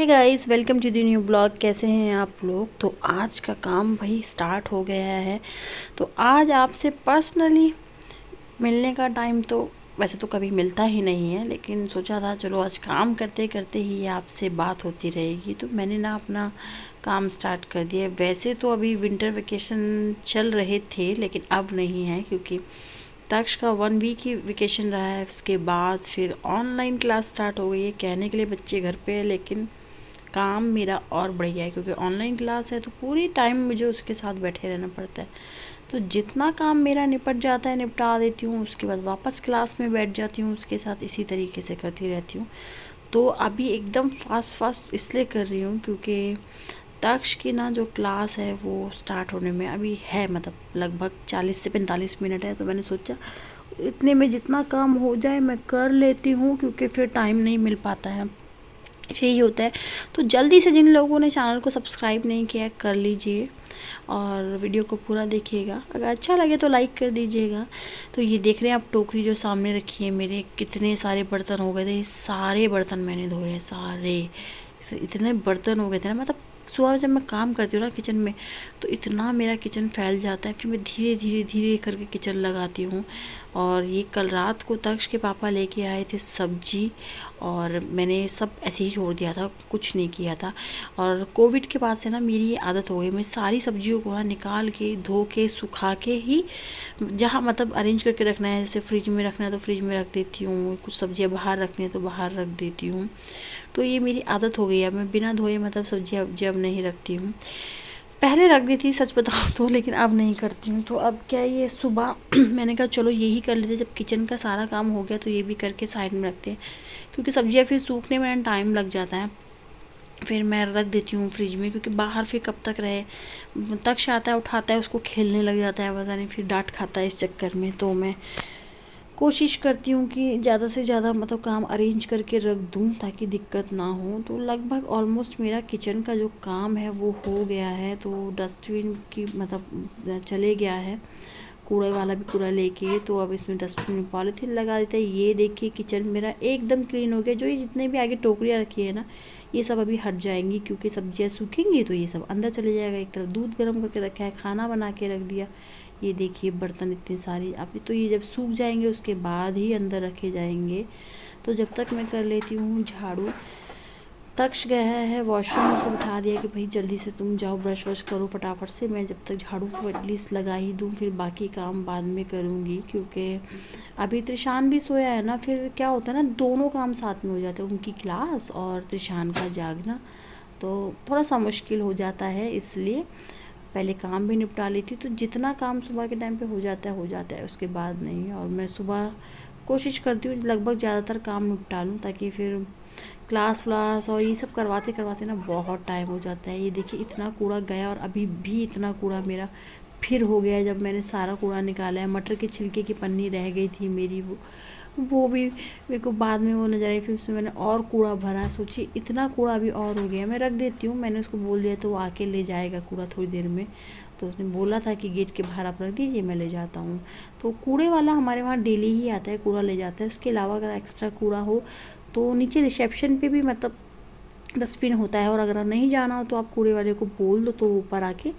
Hey guys, welcome to the new blog. कैसे हैं आप लोग? तो आज का काम भाई स्टार्ट हो गया है। तो आज आपसे पर्सनली मिलने का टाइम तो वैसे तो कभी मिलता ही नहीं है, लेकिन सोचा था चलो आज काम करते करते ही आपसे बात होती रहेगी। तो मैंने ना अपना काम स्टार्ट कर दिया। वैसे तो अभी विंटर वेकेशन चल रहे थे, लेकिन अब नहीं है क्योंकि तक्ष का 1 वीक ही वेकेशन रहा है। उसके बाद फिर ऑनलाइन क्लास स्टार्ट हो गई है। कहने के लिए बच्चे घर पे है, लेकिन काम मेरा और बढ़ गया है क्योंकि ऑनलाइन क्लास है तो पूरी टाइम मुझे उसके साथ बैठे रहना पड़ता है। तो जितना काम मेरा निपट जाता है निपटा देती हूँ, उसके बाद वापस क्लास में बैठ जाती हूँ उसके साथ, इसी तरीके से करती रहती हूँ। तो अभी एकदम फास्ट फास्ट इसलिए कर रही हूँ क्योंकि तक्ष की ना जो क्लास है वो स्टार्ट होने में अभी है, मतलब लगभग 40 से 45 मिनट है। तो मैंने सोचा इतने में जितना काम हो जाए मैं कर लेती हूँ, क्योंकि फिर टाइम नहीं मिल पाता है, यही होता है। तो जल्दी से जिन लोगों ने चैनल को सब्सक्राइब नहीं किया है कर लीजिए और वीडियो को पूरा देखिएगा। अगर अच्छा लगे तो लाइक कर दीजिएगा। तो ये देख रहे हैं आप टोकरी जो सामने रखी है, मेरे कितने सारे बर्तन हो गए थे। सारे बर्तन मैंने धोए हैं, सारे इतने बर्तन हो गए थे ना। मतलब सुबह जब मैं काम करती हूँ ना किचन में, तो इतना मेरा किचन फैल जाता है। फिर मैं धीरे धीरे धीरे करके किचन लगाती हूँ। और ये कल रात को तक्ष के पापा लेके आए थे सब्जी, और मैंने सब ऐसे ही छोड़ दिया था, कुछ नहीं किया था। और कोविड के बाद से ना मेरी ये आदत हो गई, मैं सारी सब्जियों को ना निकाल के धो के सुखा के ही जहाँ मतलब अरेंज करके रखना है, जैसे फ्रिज में रखना है तो फ्रिज में रख देती हूँ, कुछ सब्जियाँ बाहर रखनी है तो बाहर रख देती हूँ। तो ये मेरी आदत हो गई है। मैं बिना धोए मतलब सब्जियाँ अब नहीं रखती हूँ। पहले रख दी थी सच बताओ तो, लेकिन अब नहीं करती हूँ। तो अब क्या, ये सुबह मैंने कहा चलो यही कर लेते, जब किचन का सारा काम हो गया तो ये भी करके साइड में रखते हैं, क्योंकि सब्जियाँ फिर सूखने में टाइम लग जाता है। फिर मैं रख देती हूँ फ्रिज में, क्योंकि बाहर फिर कब तक रहे। तक्ष आता है, उठाता है, उसको खेलने लग जाता है, पता नहीं फिर डांट खाता है इस चक्कर में। तो मैं कोशिश करती हूँ कि ज़्यादा से ज़्यादा मतलब काम अरेंज करके रख दूँ ताकि दिक्कत ना हो। तो लगभग ऑलमोस्ट मेरा किचन का जो काम है वो हो गया है। तो डस्टबिन की मतलब चले गया है, कूड़े वाला भी पूरा लेके। तो अब इसमें डस्टबिन में पॉलीथीन लगा देते हैं। ये देखिए किचन मेरा एकदम क्लीन हो गया। जो ये जितने भी आगे टोकरियाँ रखी है ना, ये सब अभी हट जाएंगी, क्योंकि सब्जियाँ सूखेंगी तो ये सब अंदर चले जाएगा। एक तरफ दूध गर्म करके रखा है, खाना बना के रख दिया। ये देखिए बर्तन इतने सारे, अभी तो ये जब सूख जाएंगे उसके बाद ही अंदर रखे जाएंगे। तो जब तक मैं कर लेती हूँ झाड़ू। तक्ष गया है वॉशरूम, उसको बिठा दिया कि भाई जल्दी से तुम जाओ ब्रश वश करो फटाफट से। मैं जब तक झाड़ू को एटलीस्ट लगा ही दूँ, फिर बाकी काम बाद में करूँगी। क्योंकि अभी त्रिशान भी सोया है ना, फिर क्या होता है ना, दोनों काम साथ में हो जाते हैं, उनकी क्लास और त्रिशान का जागना। तो थोड़ा सा मुश्किल हो जाता है, इसलिए पहले काम भी निपटा ली थी। तो जितना काम सुबह के टाइम पे हो जाता है, उसके बाद नहीं। और मैं सुबह कोशिश करती हूँ लगभग ज़्यादातर काम निपटा लूँ, ताकि फिर क्लास व्लास और ये सब करवाते करवाते ना बहुत टाइम हो जाता है। ये देखिए इतना कूड़ा गया, और अभी भी इतना कूड़ा मेरा फिर हो गया है। जब मैंने सारा कूड़ा निकाला है, मटर के छिलके की पन्नी रह गई थी मेरी, वो भी मेरे को बाद में वो नजर आई। फिर उसमें मैंने और कूड़ा भरा, सोची इतना कूड़ा अभी और हो गया। मैं रख देती हूँ, मैंने उसको बोल दिया तो वो आके ले जाएगा कूड़ा थोड़ी देर में। तो उसने बोला था कि गेट के बाहर आप रख दीजिए, मैं ले जाता हूँ। तो कूड़े वाला हमारे वहाँ डेली ही आता है, कूड़ा ले जाता है। उसके अलावा अगर एक्स्ट्रा कूड़ा हो तो नीचे रिसेप्शन पे भी मतलब डस्टबिन होता है, और अगर नहीं जाना हो तो आप कूड़े वाले को बोल दो तो ऊपर आके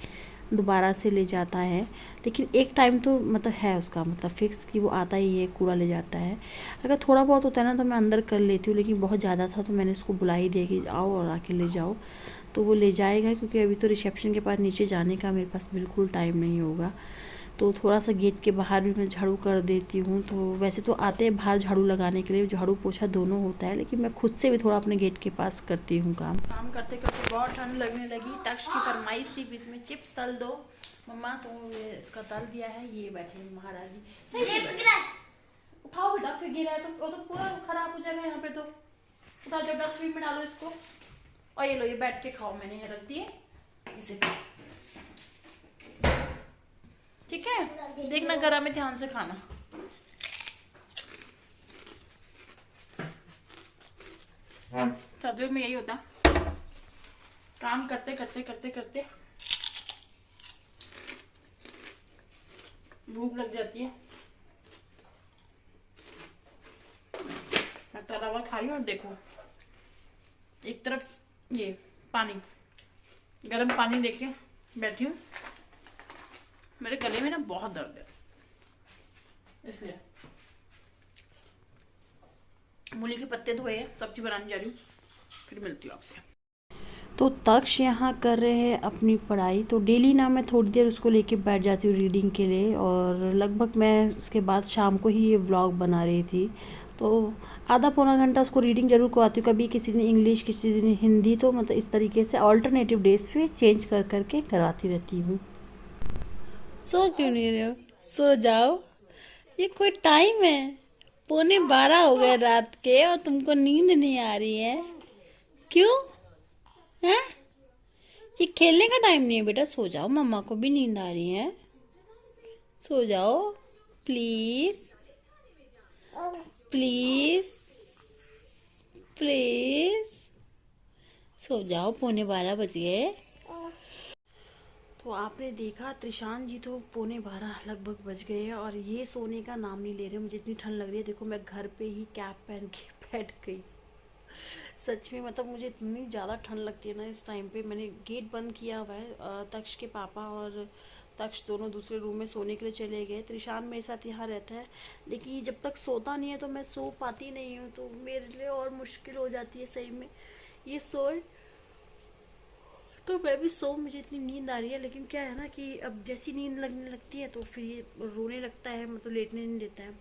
दोबारा से ले जाता है। लेकिन एक टाइम तो मतलब है उसका, मतलब फिक्स कि वो आता ही है, कूड़ा ले जाता है। अगर थोड़ा बहुत होता है ना तो मैं अंदर कर लेती हूँ, लेकिन बहुत ज़्यादा था तो मैंने उसको बुला ही दिया कि आओ और आके ले जाओ। तो वो ले जाएगा, क्योंकि अभी तो रिसेप्शन के पास नीचे जाने का मेरे पास बिल्कुल टाइम नहीं होगा। तो थोड़ा सा गेट के बाहर भी मैं झाड़ू कर देती हूँ। तो वैसे तो आते हैं बाहर झाड़ू लगाने के लिए, झाड़ू पोछा दोनों होता है, लेकिन मैं खुद से भी थोड़ा अपने गेट के पास करती हूँ काम करते करते बहुत ठंड लगने लगी। तक्ष की फरमाइश थी इसमें चिप्स तल दो मम्मा, तो ये इसका तल दिया है। ये बैठे महाराज जी, सही उठाओ बेटा, फिर गिरा है तो वो तो पूरा खराब हो जाएगा यहाँ पे। तो उठाओ, जब डस्टबिन में डालो इसको। और ये लो, ये बैठ के खाओ, मैंने रख दिए इसे, ठीक है। देखना गरम में ध्यान से खाना। सर्दियों में यही होता, काम करते करते करते करते भूख लग जाती है। मैं तला हुआ खा रही हूँ और देखो, एक तरफ ये पानी, गर्म पानी लेके बैठी हूँ। मेरे गले में ना बहुत दर्द है, इसलिए मूली के पत्ते धोए, सब्जी बनाने जा रही हूँ। फिर मिलती हूँ आपसे। तो तक्ष यहाँ कर रहे हैं अपनी पढ़ाई। तो डेली ना मैं थोड़ी देर उसको लेके बैठ जाती हूँ रीडिंग के लिए, और लगभग मैं उसके बाद शाम को ही ये व्लॉग बना रही थी। तो आधा पौना घंटा उसको रीडिंग ज़रूर करवाती हूँ, कभी किसी दिन इंग्लिश किसी दिन हिंदी, तो मतलब इस तरीके से ऑल्टरनेटिव डेज पे चेंज कर करके कराती रहती हूँ। सो क्यों नहीं रहे हो? सो जाओ, ये कोई टाइम है? 11:15 हो गए रात के और तुमको नींद नहीं आ रही है? क्यों है? ये खेलने का टाइम नहीं है बेटा, सो जाओ, मम्मा को भी नींद आ रही है। सो जाओ प्लीज, प्लीज, प्लीज सो जाओ, 11:15 बज गए। तो आपने देखा त्रिशान जी, तो 11:15 लगभग बज गए हैं और ये सोने का नाम नहीं ले रहे। मुझे इतनी ठंड लग रही है, देखो मैं घर पे ही कैप पहन के बैठ गई। सच में मतलब मुझे इतनी ज़्यादा ठंड लगती है ना इस टाइम पे। मैंने गेट बंद किया हुआ है। तक्ष के पापा और तक्ष दोनों दूसरे रूम में सोने के लिए चले गए। त्रिशान मेरे साथ यहाँ रहता है, लेकिन जब तक सोता नहीं है तो मैं सो पाती नहीं हूँ, तो मेरे लिए और मुश्किल हो जाती है सही में। ये सोए तो मैं भी सो, मुझे इतनी नींद आ रही है, लेकिन क्या है ना कि अब जैसी नींद लगने लगती है तो फिर ये रोने लगता है, मतलब लेटने नहीं देता है।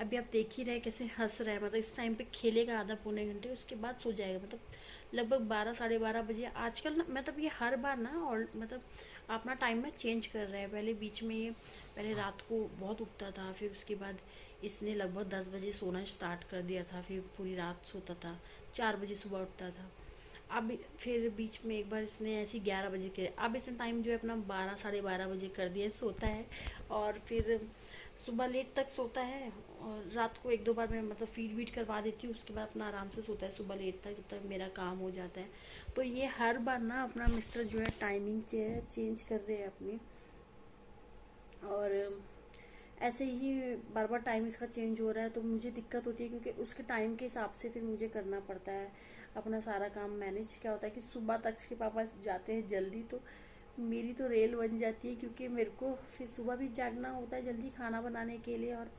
अभी आप देख ही रहे कैसे हंस रहा है, मतलब इस टाइम पे खेलेगा आधा पौने घंटे, उसके बाद सो जाएगा। मतलब लगभग 12 साढ़े 12 बजे आजकल ना, मतलब ये हर बार ना, और मतलब अपना टाइम ना चेंज कर रहा है। पहले बीच में ये पहले रात को बहुत उठता था, फिर उसके बाद इसने लगभग 10 बजे सोना स्टार्ट कर दिया था, फिर पूरी रात सोता था, 4 बजे सुबह उठता था। अब फिर बीच में एक बार इसने ऐसी 11 बजे के, अब इसने टाइम जो है अपना 12 साढ़े 12 बजे कर दिया है, सोता है। और फिर सुबह लेट तक सोता है, और रात को एक दो बार मैं मतलब फीड वीड करवा देती हूँ, उसके बाद अपना आराम से सोता है सुबह लेट तक, जब तक मेरा काम हो जाता है। तो ये हर बार ना अपना मिस्टर जो है टाइमिंग चेंज कर रहे हैं अपनी, और ऐसे ही बार बार टाइम इसका चेंज हो रहा है, तो मुझे दिक्कत होती है, क्योंकि उसके टाइम के हिसाब से फिर मुझे करना पड़ता है अपना सारा काम मैनेज। क्या होता है कि सुबह तक के पापा जाते हैं जल्दी, तो मेरी तो रेल बन जाती है, क्योंकि मेरे को फिर सुबह भी जागना होता है जल्दी खाना बनाने के लिए, और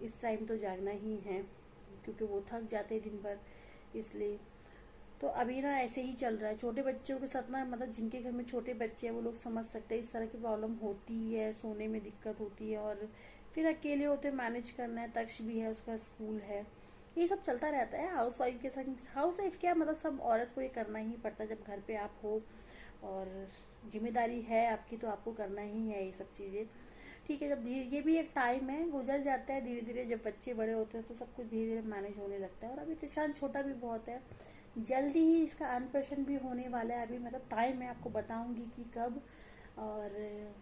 इस टाइम तो जागना ही है क्योंकि वो थक जाते हैं दिन भर, इसलिए। तो अभी ना ऐसे ही चल रहा है छोटे बच्चों के साथ ना, मतलब जिनके घर में छोटे बच्चे हैं वो लोग समझ सकते हैं, इस तरह की प्रॉब्लम होती है, सोने में दिक्कत होती है, और फिर अकेले होते मैनेज करना है, तक्ष भी है, उसका स्कूल है, ये सब चलता रहता है हाउस वाइफ के साथ। हाउस वाइफ क्या, मतलब सब औरत को ये करना ही पड़ता है जब घर पे आप हो, और जिम्मेदारी है आपकी, तो आपको करना ही है ये सब चीज़ें। ठीक है, जब धीरे, ये भी एक टाइम है, गुजर जाता है धीरे धीरे, जब बच्चे बड़े होते हैं तो सब कुछ धीरे धीरे मैनेज होने लगता है। और अभी तिशान छोटा भी बहुत है, जल्दी ही इसका अनप्रेशन भी होने वाला है। अभी मतलब टाइम मैं आपको बताऊंगी कि कब, और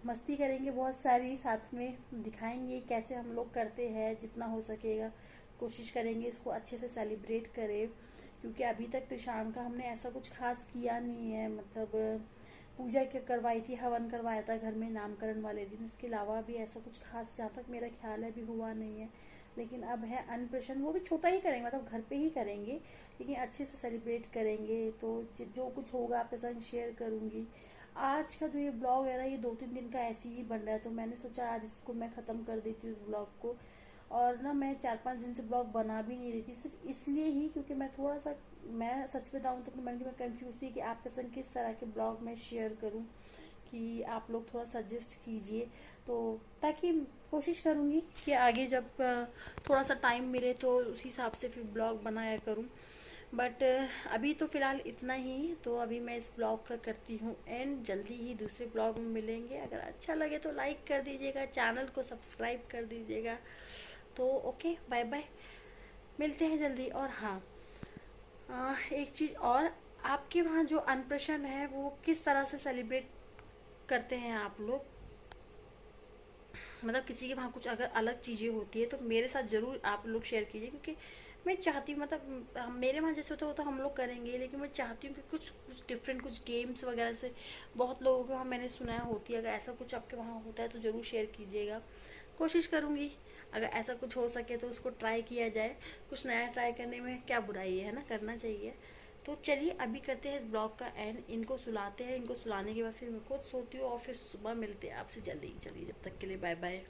मस्ती करेंगे बहुत सारी, साथ में दिखाएंगे कैसे हम लोग करते हैं, जितना हो सकेगा कोशिश करेंगे इसको अच्छे से सेलिब्रेट करें, क्योंकि अभी तक तिशान का हमने ऐसा कुछ खास किया नहीं है। मतलब पूजा करवाई थी, हवन करवाया था घर में नामकरण वाले दिन, इसके अलावा भी ऐसा कुछ खास जहाँ तक मेरा ख्याल है भी हुआ नहीं है। लेकिन अब है अनप्रेशन, वो भी छोटा ही करेंगे, मतलब घर पे ही करेंगे, लेकिन अच्छे से सेलिब्रेट करेंगे। तो जो कुछ होगा आपके साथ शेयर करूंगी। आज का जो ये ब्लॉग है ना, ये 2-3 दिन का ऐसे ही बन रहा है, तो मैंने सोचा आज इसको मैं ख़त्म कर देती हूँ इस ब्लॉग को। और ना मैं 4-5 दिन से ब्लॉग बना भी नहीं रही थी, सिर्फ इसलिए ही क्योंकि मैं थोड़ा सा, मैं सच बताऊँ तो अपने मन में कंफ्यूज थी कि आपके संग किस तरह के ब्लॉग मैं शेयर करूँ, कि आप लोग थोड़ा सजेस्ट कीजिए, तो ताकि कोशिश करूँगी कि आगे जब थोड़ा सा टाइम मिले तो उस हिसाब से फिर ब्लॉग बनाया करूँ। बट अभी तो फ़िलहाल इतना ही। तो अभी मैं इस ब्लॉग का करती हूँ एंड, जल्दी ही दूसरे ब्लॉग में मिलेंगे। अगर अच्छा लगे तो लाइक कर दीजिएगा, चैनल को सब्सक्राइब कर दीजिएगा। तो ओके, बाय बाय, मिलते हैं जल्दी। और हाँ, एक चीज़ और, आपके वहाँ जो अनप्रेशन है वो किस तरह से सेलिब्रेट करते हैं आप लोग? मतलब किसी के वहाँ कुछ अगर अलग चीज़ें होती है तो मेरे साथ ज़रूर आप लोग शेयर कीजिए, क्योंकि मैं चाहती हूँ, मतलब मेरे वहाँ जैसे होता है वो तो हम लोग करेंगे, लेकिन मैं चाहती हूँ कि कुछ कुछ डिफरेंट, कुछ गेम्स वगैरह से बहुत लोगों के वहाँ मैंने सुना है होती है। अगर ऐसा कुछ आपके वहाँ होता है तो ज़रूर शेयर कीजिएगा, कोशिश करूँगी अगर ऐसा कुछ हो सके तो उसको ट्राई किया जाए। कुछ नया ट्राई करने में क्या बुराई है ना, करना चाहिए। तो चलिए अभी करते हैं इस ब्लॉग का एंड, इनको सुलाते हैं, इनको सुलाने के बाद फिर मैं खुद सोती हूँ और फिर सुबह मिलते हैं आपसे जल्दी। चलिए जब तक के लिए बाय बाय।